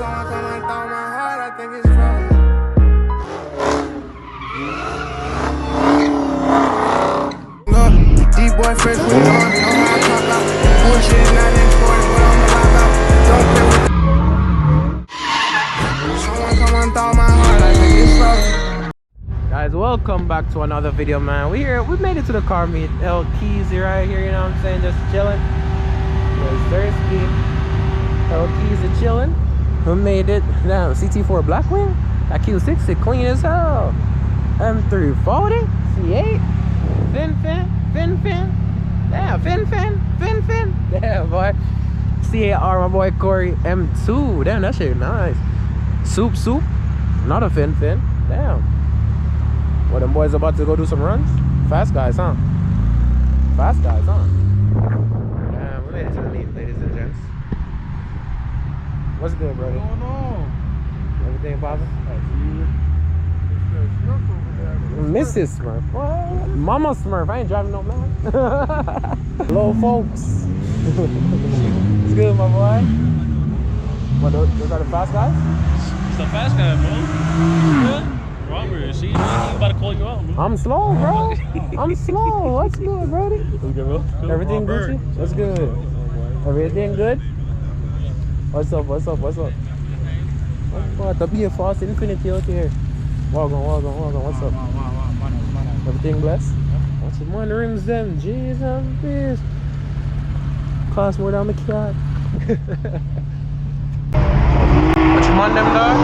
someone come and throw my heart, I think it's wrong. Deep boy fresh with it on, know how I pop out. Bullshit not important, but I'ma pop out. Don't play with someone come and throw my heart, I think it's wrong. Guys, welcome back to another video, man. We made it to the car meet. Keys right here, you know what I'm saying? Just chilling. There's Thursday. Keys are chilling. We made it. Damn, CT4 Blackwing. That Q60 clean as hell. M340. C8. Fin. Damn, fin. Damn, boy. C8R, my boy Corey. M2. Damn, that shit nice. Soup. Not a fin. Damn. Well, them boys about to go do some runs? Fast guys, huh? Damn, we made it to the meet, ladies and gents. What's good, brother? What's going on? Everything poppin'? It's Mrs. Smurf. What? Mama Smurf. I ain't driving no man. Hello, folks. It's good, my boy. What, those are the fast guys? It's the fast guy, bro. Good? Robert, see, I'm about to call you out, bro. I'm slow, bro. I'm slow. What's good, brody? Everything Gucci? What's good? Everything good? What's up? What? To be a fast infinity out here. Walk on. What's up? Everything blessed? What's the money rims them? Jesus, please. Cost more than my cat. What you want them, dog?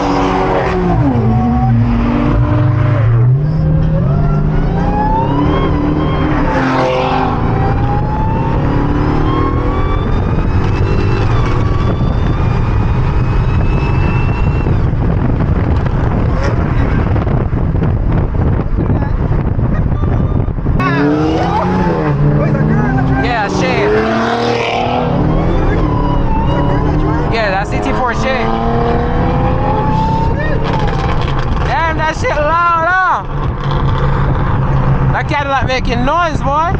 Making noise, boy.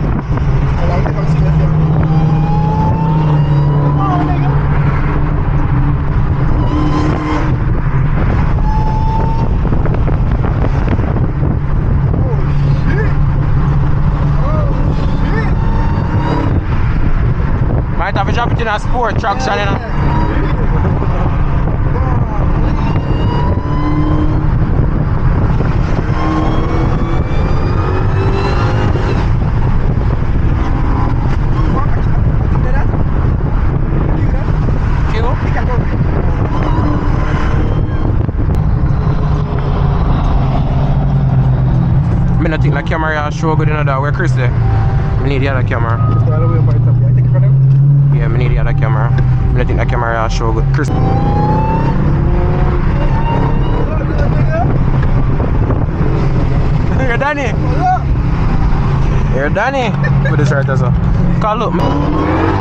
Might have to drop it in a sport truck, son, you know. I think the camera show good enough that. Where Chris there? We need the other camera. Yeah, we need the other camera. I think the camera show good. Chris. You're Danny. You're Danny. Put this right there, so. Call up, man.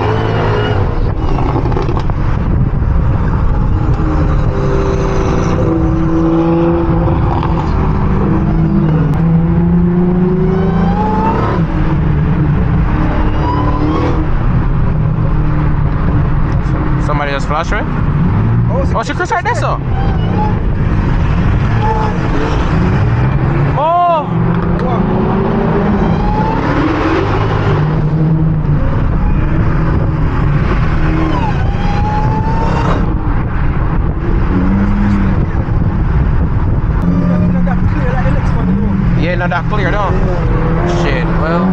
Somebody just flash right? Oh, she Chris right there, so. Oh! Yeah, not that clear, no. Shit, well.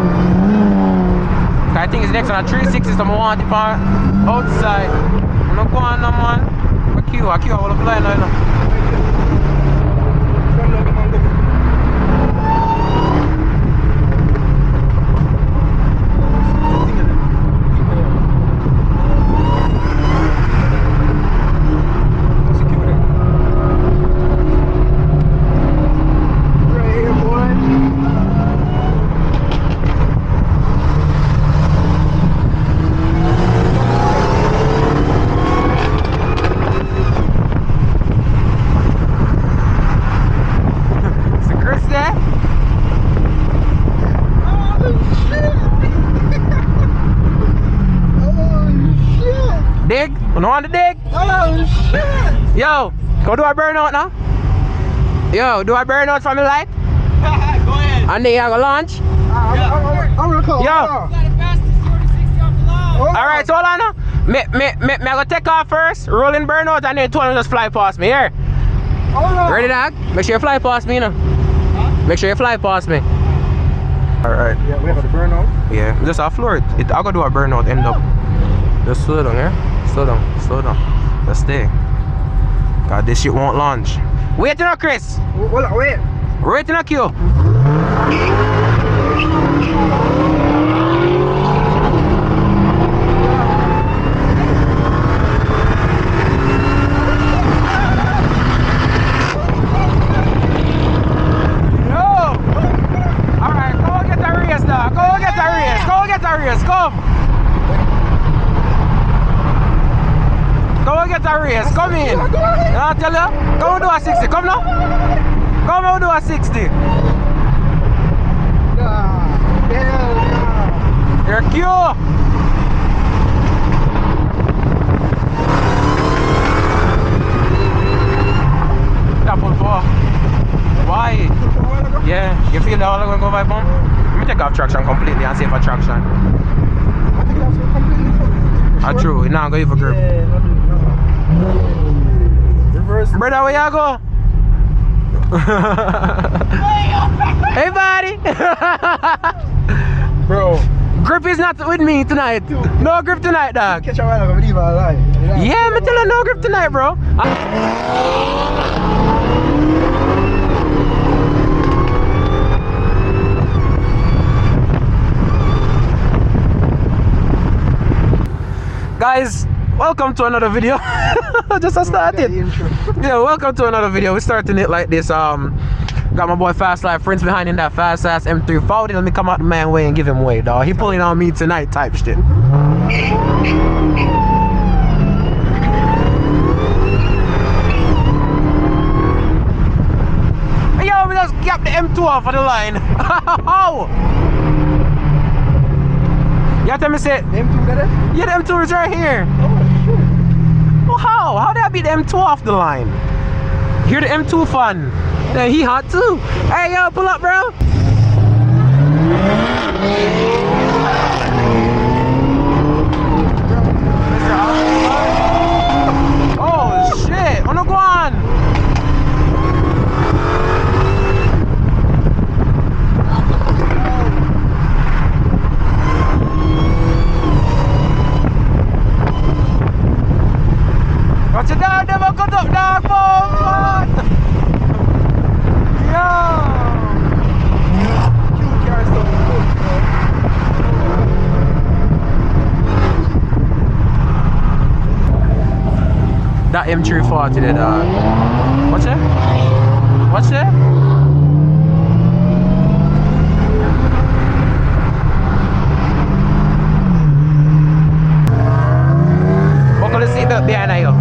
I think it's next on a 360, so I want it on outside. I'm not going no man. I queue all the fly now. Dig? You know on the dig? Oh shit! Yo, go do a burnout now. Yo, do a burnout from the light. Go ahead. And then you go launch. I'm gonna call. Yo. Alright, so hold on now. Me I go take off first, rolling burnout, and then 200 just fly past me. Here. Ready, dog? Make sure you fly past me, you know. Make sure you fly past me. Alright. Yeah, we have the burnout. Yeah, just a floor it. I gotta do a burnout end up. Just slow down, yeah? Slow down, slow down. Just stay. Cause this shit won't launch. Wait now, Chris. Wait. Wait in a queue. Come! Come and get a race, come in! I'll tell you, come and do a 60, come now! Come and do a 60! You're cute! Double four. Why? Yeah, you feel the all going to go by bump? Let me take off traction completely and see for traction. True, now go for grip. Reverse. Brother, where you go? Hey, buddy. Bro. Grip is not with me tonight. No grip tonight, dog. Catch a while, I believe I lie. Yeah, me tell you no grip tonight, bro. Guys, welcome to another video. Just a started. Yeah, welcome to another video. We're starting it like this. Got my boy Fast Life Prince behind in that fast ass M340. Let me come out the man way and give him way, dog. He pulling on me tonight type shit. Yo, we just got the M2 off of the line. Oh! You tell me say The M2 got it? yeah, the M2 is right here. Oh, shit. Well, how? How did I beat the M2 off the line? Hear the M2 fun. Then he hot too. Hey, yo, pull up, bro. Oh, shit. On the go on. Watch it down, never cut up, dog, boy. Yo. That M340 there, dog. Watch it. Watch it. Buckle the seatbelt behind you.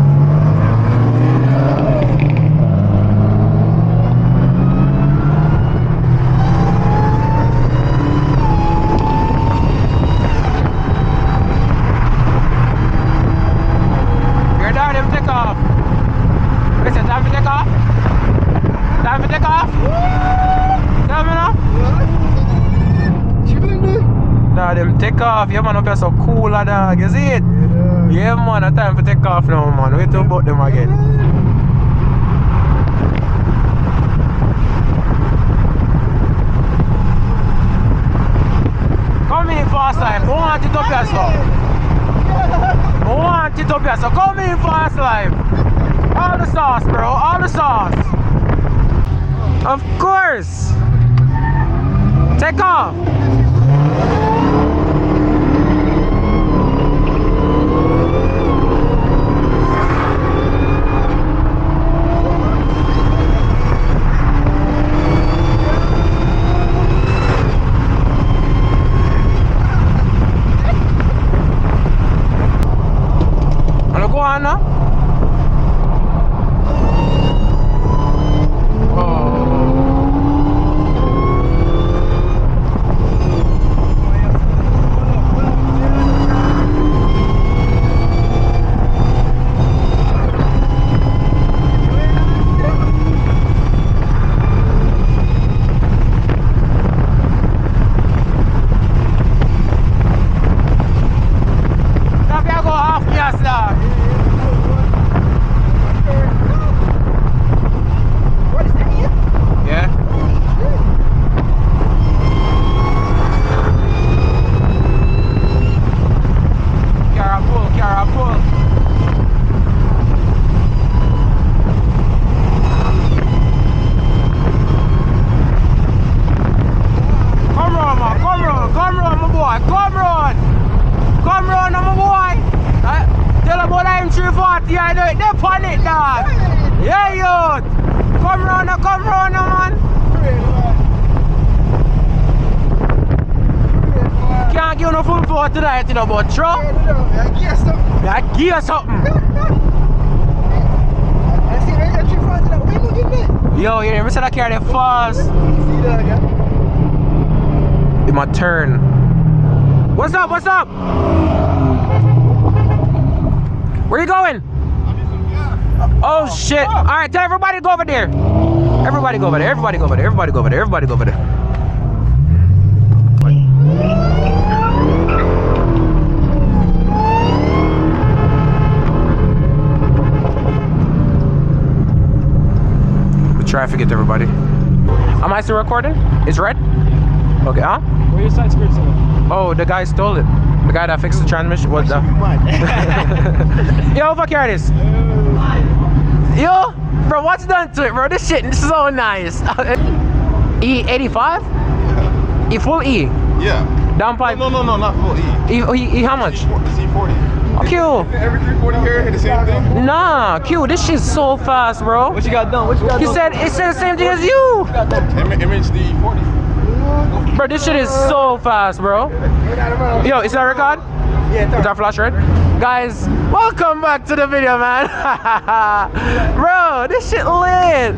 Them take off, yeah man, up here so cool dog, you see it? Yeah man, it's time for take off now man, wait till about them again. Come in fast life, I want it up here so. I want it up here so, come in fast life. All the sauce bro, all the sauce. Of course. Take off. Go on now. Oh. right, you know, but true. Yeah, gear something. Yeah, gear something. I see the entry front. What are you looking at? Yo, you never said I carry it fast. See that again? In my turn. What's up? What's up? Where you going? Oh shit. Alright, tell everybody to go over there. Everybody go over there. Everybody go over there. Everybody go over there. Everybody go over there. The traffic it, everybody. Am I still recording? It's red? Okay, huh? Where your side skirts at? Oh, the guy stole it. The guy that fixed the transmission. What's that? Yo, fuck here it is. Yo, bro, what's done to it, bro? This shit is so nice. E85? E full E? Yeah. Downpipe? No, not full E. E how much? C40. Q. Every 340 here, hit the same thing? Nah, Q, this shit's so fast, bro. What you got done? What you got He done? said it said the same thing as you. Image the E40. Bro, this shit is so fast, bro. Yo, is that a record? Yeah, Is that flash red? Guys, welcome back to the video, man. Bro, this shit lit.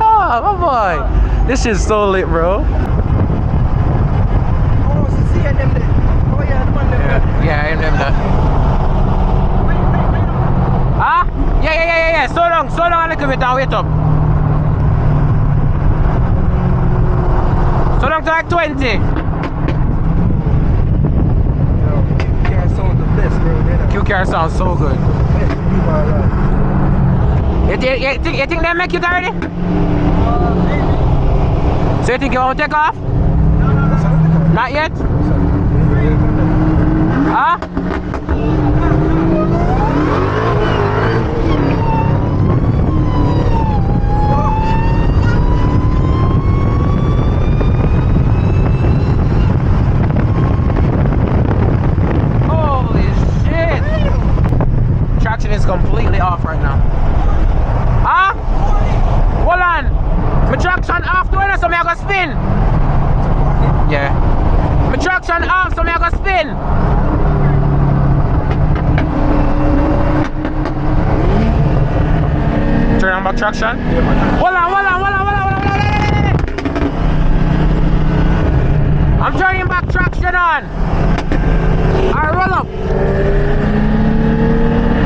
Oh, my boy. This shit's so lit, bro. Yeah, I remember that. Ah? Yeah. So long a little bit and wait up. So long to like 20. Q-Car sounds so good. You think they make it already? So you think you want to take off? Not yet? Huh? Is completely off right now. Huh? Hold on. My traction off to it, so I go spin. Yeah. My traction off, so I go spin. Turn on back traction. Hold on. I'm turning back traction on. Alright, roll up.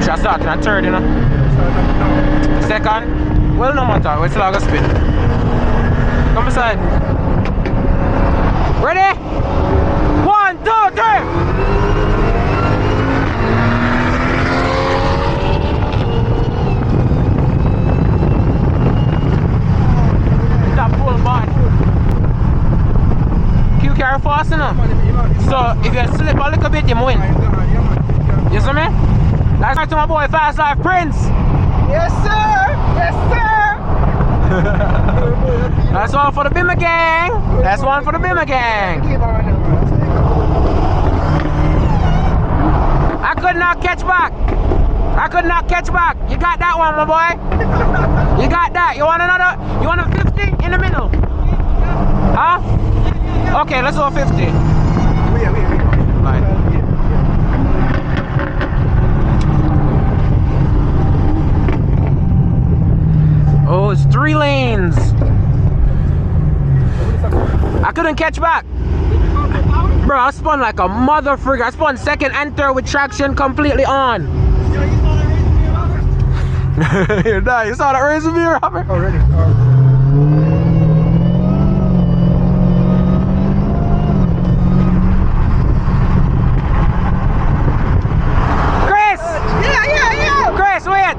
Should I start in a third, you know? Second? Well, no matter. We're still going to spin. Come beside. Ready? 1, 2, 3. It's a full bar. Q-Car fast enough. So, if you slip a little bit, you win. You see me? That's to my boy Fast Life Prince. Yes, sir. That's one for the Bimmer gang. That's one for the Bimmer gang. I could not catch back. You got that one, my boy. You got that. You want another? You want a 50 in the middle? Huh? Okay, let's go 50. Right. Oh, it's 3 lanes. I couldn't catch back. Bro, I spun like a mother frigger. I spun second and third with traction completely on. You saw that razor mirror, Robert? Already. Chris! Yeah. Chris, wait!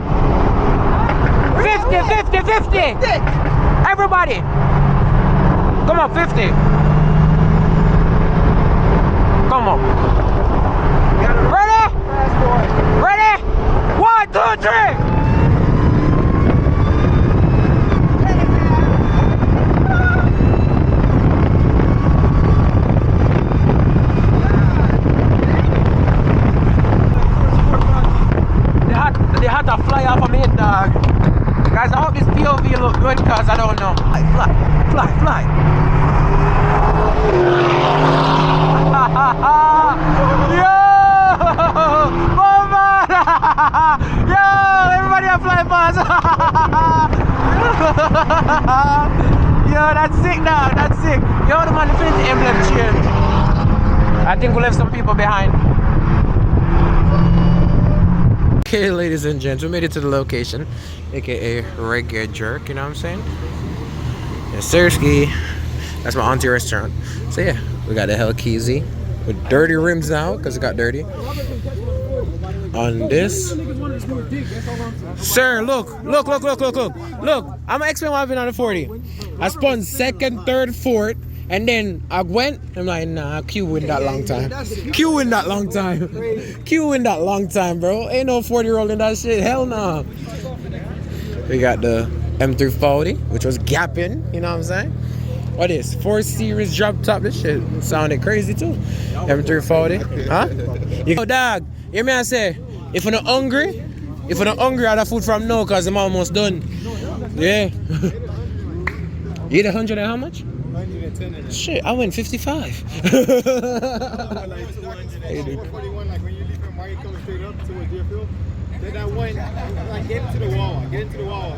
50. Everybody. Come on, 50. Come on. Ready? Ready? 1, 2, 3. They had to fly off of me, dog. Guys, I hope this POV look good because I don't know. Fly. Yo! Bomba! Yo! Everybody a fly past! Yo, that's sick now, that's sick. Yo, the man, the emblem change. I think we left some people behind. Okay, ladies and gents, we made it to the location, aka Regular Jerk, you know what I'm saying? Yeah, seriously, that's my auntie restaurant. So yeah, we got the Hellcat with dirty rims now, because it got dirty. On this. Sir, look, I'm gonna explain what happened on the 40. I spun second, third, fourth, and then I went, I'm like, nah, Q in that long time. Q in that long time, bro. Ain't no 40 rolling that shit, hell no. We got the M340, which was gapping, you know what I'm saying? What is 4 Series drop top? This shit sounded crazy too. M340, huh? You go, dog. Hear me, I say, if you're not hungry, I have food from now, cause I'm almost done. Yeah. You eat 100 and how much? 110. Shit, I went 55. 41, like when you leave from where you come straight up to a deer field. Then I went, like, get into the wall.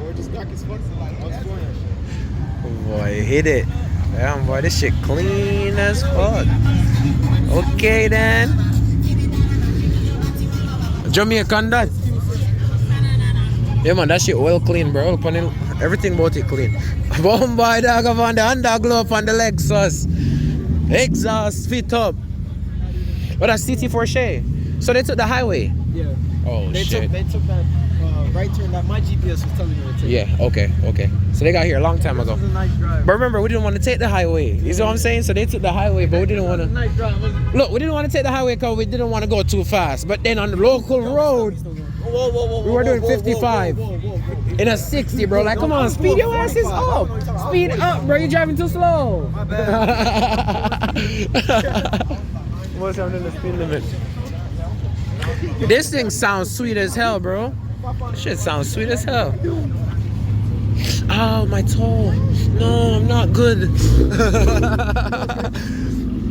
We're just stuck as fuck. I was going. Boy, hit it. Damn, boy, this shit clean as fuck. Okay, then. Jamaican that. Yeah, man, that shit well clean, bro. Everything about it clean. Boom, boy, dog, up on the underglow up on the Lexus. Exhaust fit up. But that's CT4 Shay. So they took the highway. Yeah. Oh, shit. They took that right turn that my GPS was telling me to take. Yeah, okay. So they got here a long time ago. This was a nice drive. But remember, we didn't want to take the highway. You see what I'm saying? So they took the highway, but we didn't want to. Nice drive. Look, we didn't want to take the highway because we didn't want to go too fast. But then on the local road, we were doing 55 in a 60, bro. Like, come on, speed your asses up. Speed up, bro. You're driving too slow. My bad. What's happening to the speed limit? This thing sounds sweet as hell, bro. This shit sounds sweet as hell. Oh, my toe. No, I'm not good. I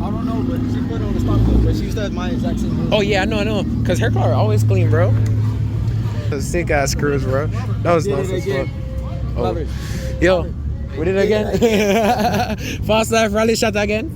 don't know, but she put it on the stock code, but she used to have my exact same. Oh yeah, I know. Cause her car always clean, bro. Sick ass screws, bro. That was nice as fuck. Oh. Yo, we did it again. Fast Life Rally shot again.